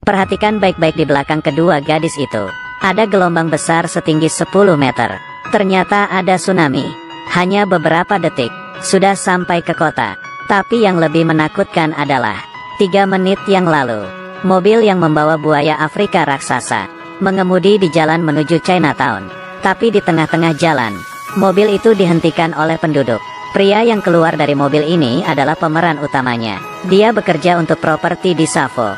Perhatikan baik-baik di belakang kedua gadis itu. Ada gelombang besar setinggi 10 meter. Ternyata ada tsunami. Hanya beberapa detik, sudah sampai ke kota. Tapi yang lebih menakutkan adalah 3 menit yang lalu, mobil yang membawa buaya Afrika raksasa mengemudi di jalan menuju Chinatown. Tapi di tengah-tengah jalan, mobil itu dihentikan oleh penduduk. Pria yang keluar dari mobil ini adalah pemeran utamanya. Dia bekerja untuk properti di Savo.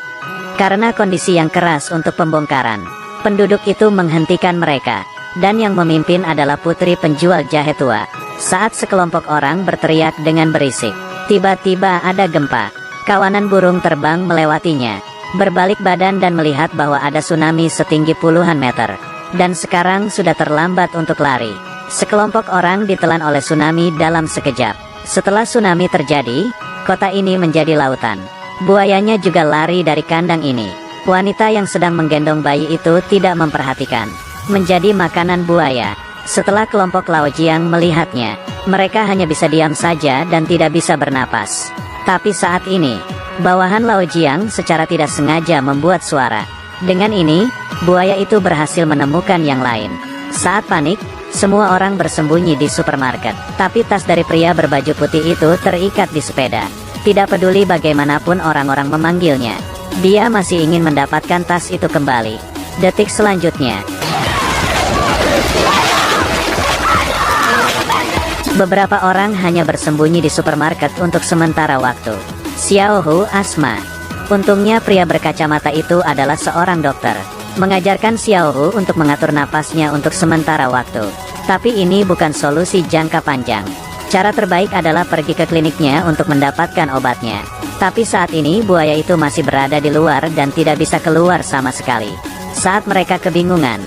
Karena kondisi yang keras untuk pembongkaran, penduduk itu menghentikan mereka. Dan yang memimpin adalah putri penjual jahe tua. Saat sekelompok orang berteriak dengan berisik, tiba-tiba ada gempa. Kawanan burung terbang melewatinya, berbalik badan dan melihat bahwa ada tsunami setinggi puluhan meter. Dan sekarang sudah terlambat untuk lari. Sekelompok orang ditelan oleh tsunami dalam sekejap. Setelah tsunami terjadi, kota ini menjadi lautan. Buayanya juga lari dari kandang ini. Wanita yang sedang menggendong bayi itu tidak memperhatikan. Menjadi makanan buaya. Setelah kelompok Laojiang melihatnya, mereka hanya bisa diam saja dan tidak bisa bernapas. Tapi saat ini, bawahan Laojiang secara tidak sengaja membuat suara. Dengan ini, buaya itu berhasil menemukan yang lain. Saat panik, semua orang bersembunyi di supermarket. Tapi tas dari pria berbaju putih itu terikat di sepeda. Tidak peduli bagaimanapun orang-orang memanggilnya, dia masih ingin mendapatkan tas itu kembali. Detik selanjutnya, beberapa orang hanya bersembunyi di supermarket untuk sementara waktu. Xiaohu Asma. Untungnya pria berkacamata itu adalah seorang dokter. Mengajarkan Xiaohu untuk mengatur napasnya untuk sementara waktu. Tapi ini bukan solusi jangka panjang. Cara terbaik adalah pergi ke kliniknya untuk mendapatkan obatnya. Tapi saat ini buaya itu masih berada di luar dan tidak bisa keluar sama sekali. Saat mereka kebingungan,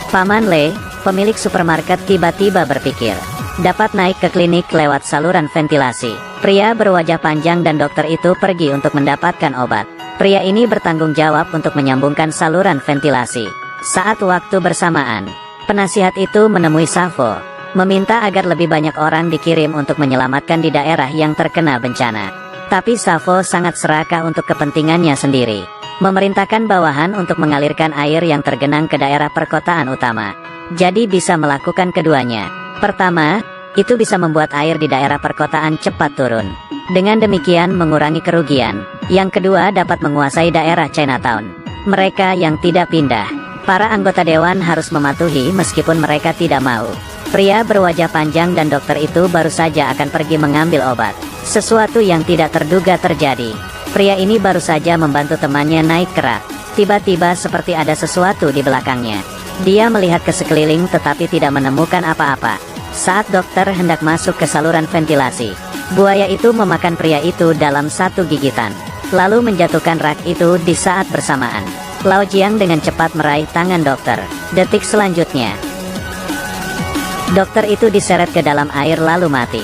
Paman Le, pemilik supermarket tiba-tiba berpikir, dapat naik ke klinik lewat saluran ventilasi. Pria berwajah panjang dan dokter itu pergi untuk mendapatkan obat. Pria ini bertanggung jawab untuk menyambungkan saluran ventilasi. Saat waktu bersamaan, penasihat itu menemui Savo, meminta agar lebih banyak orang dikirim untuk menyelamatkan di daerah yang terkena bencana. Tapi Savo sangat serakah untuk kepentingannya sendiri. Memerintahkan bawahan untuk mengalirkan air yang tergenang ke daerah perkotaan utama. Jadi bisa melakukan keduanya. Pertama, itu bisa membuat air di daerah perkotaan cepat turun. Dengan demikian mengurangi kerugian. Yang kedua dapat menguasai daerah Chinatown. Mereka yang tidak pindah, para anggota dewan harus mematuhi meskipun mereka tidak mau. Pria berwajah panjang dan dokter itu baru saja akan pergi mengambil obat. Sesuatu yang tidak terduga terjadi. Pria ini baru saja membantu temannya naik ke rak. Tiba-tiba seperti ada sesuatu di belakangnya. Dia melihat ke sekeliling tetapi tidak menemukan apa-apa. Saat dokter hendak masuk ke saluran ventilasi, buaya itu memakan pria itu dalam satu gigitan. Lalu menjatuhkan rak itu di saat bersamaan. Laojiang dengan cepat meraih tangan dokter. Detik selanjutnya, dokter itu diseret ke dalam air lalu mati.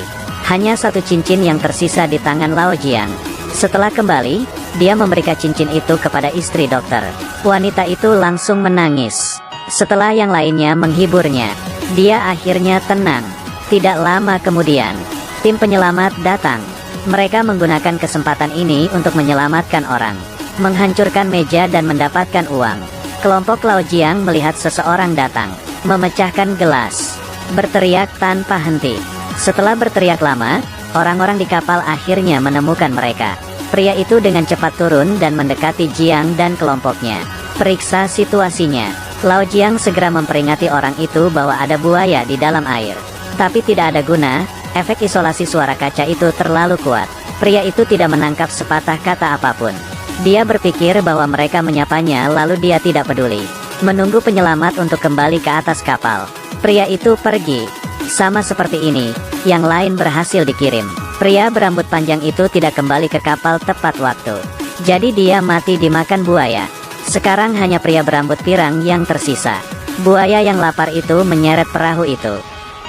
Hanya satu cincin yang tersisa di tangan Laojiang. Setelah kembali, dia memberikan cincin itu kepada istri dokter. Wanita itu langsung menangis. Setelah yang lainnya menghiburnya, dia akhirnya tenang. Tidak lama kemudian, tim penyelamat datang. Mereka menggunakan kesempatan ini untuk menyelamatkan orang, menghancurkan meja dan mendapatkan uang. Kelompok Laojiang melihat seseorang datang, memecahkan gelas, berteriak tanpa henti. Setelah berteriak lama, orang-orang di kapal akhirnya menemukan mereka. Pria itu dengan cepat turun dan mendekati Jiang dan kelompoknya. Periksa situasinya. Laojiang segera memperingati orang itu bahwa ada buaya di dalam air. Tapi tidak ada guna, efek isolasi suara kaca itu terlalu kuat. Pria itu tidak menangkap sepatah kata apapun. Dia berpikir bahwa mereka menyapanya lalu dia tidak peduli. Menunggu penyelamat untuk kembali ke atas kapal. Pria itu pergi. Sama seperti ini, yang lain berhasil dikirim. Pria berambut panjang itu tidak kembali ke kapal tepat waktu. Jadi dia mati dimakan buaya. Sekarang hanya pria berambut pirang yang tersisa. Buaya yang lapar itu menyeret perahu itu.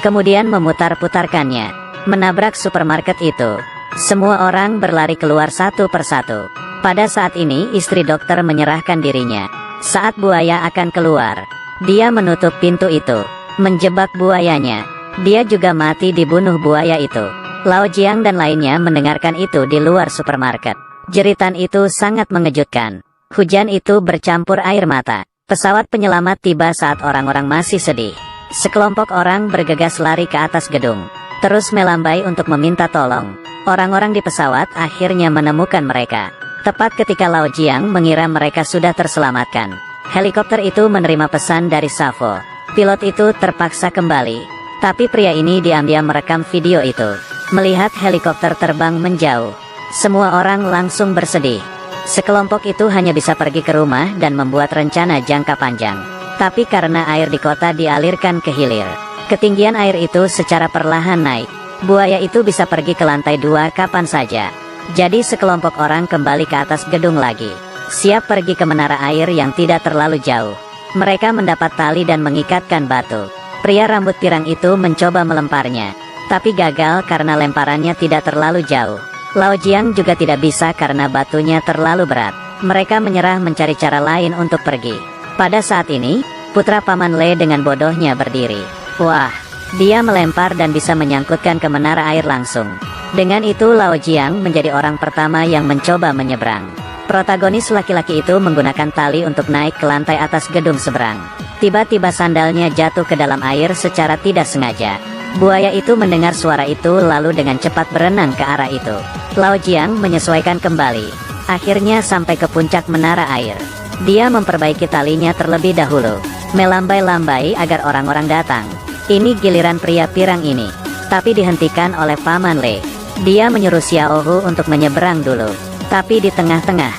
Kemudian memutar-putarkannya, menabrak supermarket itu. Semua orang berlari keluar satu persatu. Pada saat ini istri dokter menyerahkan dirinya. Saat buaya akan keluar, dia menutup pintu itu, menjebak buayanya. Dia juga mati dibunuh buaya itu. Laojiang dan lainnya mendengarkan itu di luar supermarket. Jeritan itu sangat mengejutkan. Hujan itu bercampur air mata. Pesawat penyelamat tiba saat orang-orang masih sedih. Sekelompok orang bergegas lari ke atas gedung, terus melambai untuk meminta tolong. Orang-orang di pesawat akhirnya menemukan mereka. Tepat ketika Lao Jiang mengira mereka sudah terselamatkan, helikopter itu menerima pesan dari Safo. Pilot itu terpaksa kembali, tapi pria ini diam-diam merekam video itu. Melihat helikopter terbang menjauh, semua orang langsung bersedih. Sekelompok itu hanya bisa pergi ke rumah dan membuat rencana jangka panjang. Tapi karena air di kota dialirkan ke hilir, ketinggian air itu secara perlahan naik. Buaya itu bisa pergi ke lantai 2 kapan saja. Jadi sekelompok orang kembali ke atas gedung lagi, siap pergi ke menara air yang tidak terlalu jauh. Mereka mendapat tali dan mengikatkan batu. Pria rambut pirang itu mencoba melemparnya, tapi gagal karena lemparannya tidak terlalu jauh. Lao Jiang juga tidak bisa karena batunya terlalu berat. Mereka menyerah mencari cara lain untuk pergi. Pada saat ini, putra Paman Le dengan bodohnya berdiri. Wah, dia melempar dan bisa menyangkutkan ke menara air langsung. Dengan itu Lao Jiang menjadi orang pertama yang mencoba menyeberang. Protagonis laki-laki itu menggunakan tali untuk naik ke lantai atas gedung seberang. Tiba-tiba sandalnya jatuh ke dalam air secara tidak sengaja. Buaya itu mendengar suara itu lalu dengan cepat berenang ke arah itu. Lao Jiang menyesuaikan kembali, akhirnya sampai ke puncak menara air. Dia memperbaiki talinya terlebih dahulu, melambai-lambai agar orang-orang datang. Ini giliran pria pirang ini, tapi dihentikan oleh Paman Le. Dia menyuruh Xiao Hu untuk menyeberang dulu, tapi di tengah-tengah,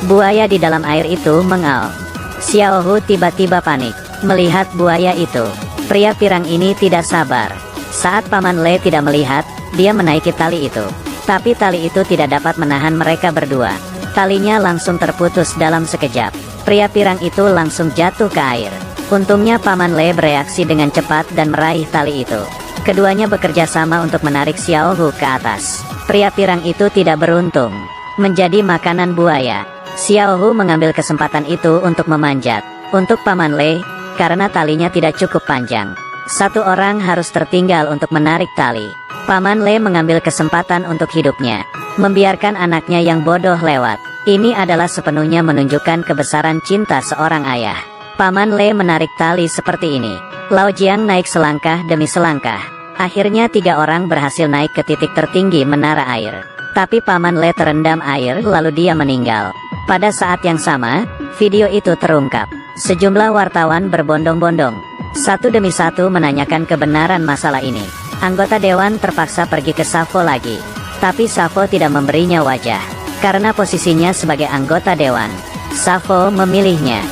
buaya di dalam air itu mengaum. Xiao Hu tiba-tiba panik melihat buaya itu. Pria pirang ini tidak sabar. Saat Paman Le tidak melihat, dia menaiki tali itu, tapi tali itu tidak dapat menahan mereka berdua. Talinya langsung terputus dalam sekejap. Pria pirang itu langsung jatuh ke air. Untungnya Paman Le bereaksi dengan cepat dan meraih tali itu. Keduanya bekerja sama untuk menarik Xiao Hu ke atas. Pria pirang itu tidak beruntung, menjadi makanan buaya. Xiao Hu mengambil kesempatan itu untuk memanjat. Untuk Paman Le, karena talinya tidak cukup panjang, satu orang harus tertinggal untuk menarik tali. Paman Le mengambil kesempatan untuk hidupnya, membiarkan anaknya yang bodoh lewat. Ini adalah sepenuhnya menunjukkan kebesaran cinta seorang ayah. Paman Le menarik tali seperti ini. Lao Jiang naik selangkah demi selangkah. Akhirnya 3 orang berhasil naik ke titik tertinggi menara air. Tapi Paman Le terendam air lalu dia meninggal. Pada saat yang sama, video itu terungkap. Sejumlah wartawan berbondong-bondong, satu demi satu menanyakan kebenaran masalah ini. Anggota dewan terpaksa pergi ke Safo lagi, tapi Safo tidak memberinya wajah. Karena posisinya sebagai anggota dewan, Safo memilihnya.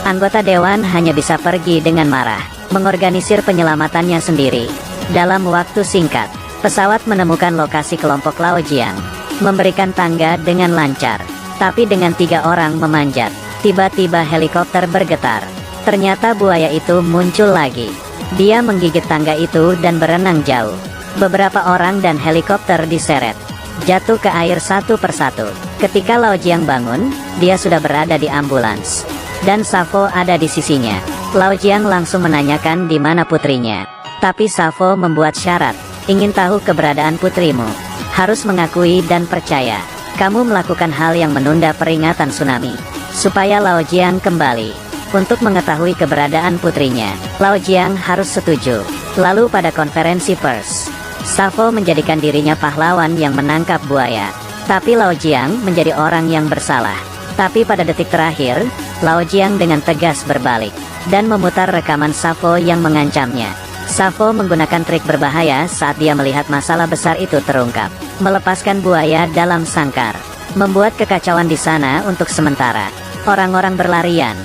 Anggota dewan hanya bisa pergi dengan marah, mengorganisir penyelamatannya sendiri. Dalam waktu singkat, pesawat menemukan lokasi kelompok Lao Jiang, memberikan tangga dengan lancar. Tapi dengan 3 orang memanjat, tiba-tiba helikopter bergetar. Ternyata buaya itu muncul lagi. Dia menggigit tangga itu dan berenang jauh. Beberapa orang dan helikopter diseret, jatuh ke air satu persatu. Ketika Lao Jiang bangun, dia sudah berada di ambulans, dan Safo ada di sisinya. Lao Jiang langsung menanyakan di mana putrinya. Tapi Safo membuat syarat, ingin tahu keberadaan putrimu, harus mengakui dan percaya. Kamu melakukan hal yang menunda peringatan tsunami, supaya Lao Jiang kembali. Untuk mengetahui keberadaan putrinya, Lao Jiang harus setuju. Lalu pada konferensi pers, Safo menjadikan dirinya pahlawan yang menangkap buaya. Tapi Lao Jiang menjadi orang yang bersalah. Tapi pada detik terakhir, Lao Jiang dengan tegas berbalik, dan memutar rekaman Safo yang mengancamnya. Safo menggunakan trik berbahaya saat dia melihat masalah besar itu terungkap. Melepaskan buaya dalam sangkar, membuat kekacauan di sana untuk sementara. Orang-orang berlarian.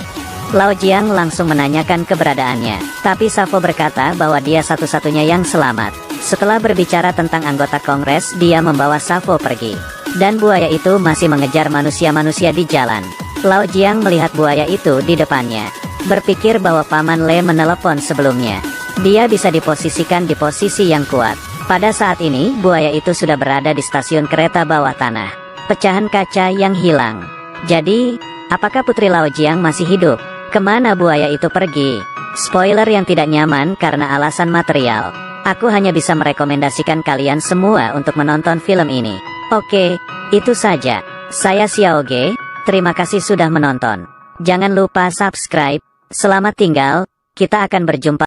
Lao Jiang langsung menanyakan keberadaannya, tapi Safo berkata bahwa dia satu-satunya yang selamat. Setelah berbicara tentang anggota kongres, dia membawa Safo pergi. Dan buaya itu masih mengejar manusia-manusia di jalan. Lao Jiang melihat buaya itu di depannya, berpikir bahwa Paman Le menelepon sebelumnya. Dia bisa diposisikan di posisi yang kuat. Pada saat ini, buaya itu sudah berada di stasiun kereta bawah tanah. Pecahan kaca yang hilang. Jadi, apakah Putri Lao Jiang masih hidup? Kemana buaya itu pergi? Spoiler yang tidak nyaman karena alasan material. Aku hanya bisa merekomendasikan kalian semua untuk menonton film ini. Oke, itu saja. Saya Xiao Ge, Terima kasih sudah menonton. Jangan lupa subscribe. Selamat tinggal, kita akan berjumpa.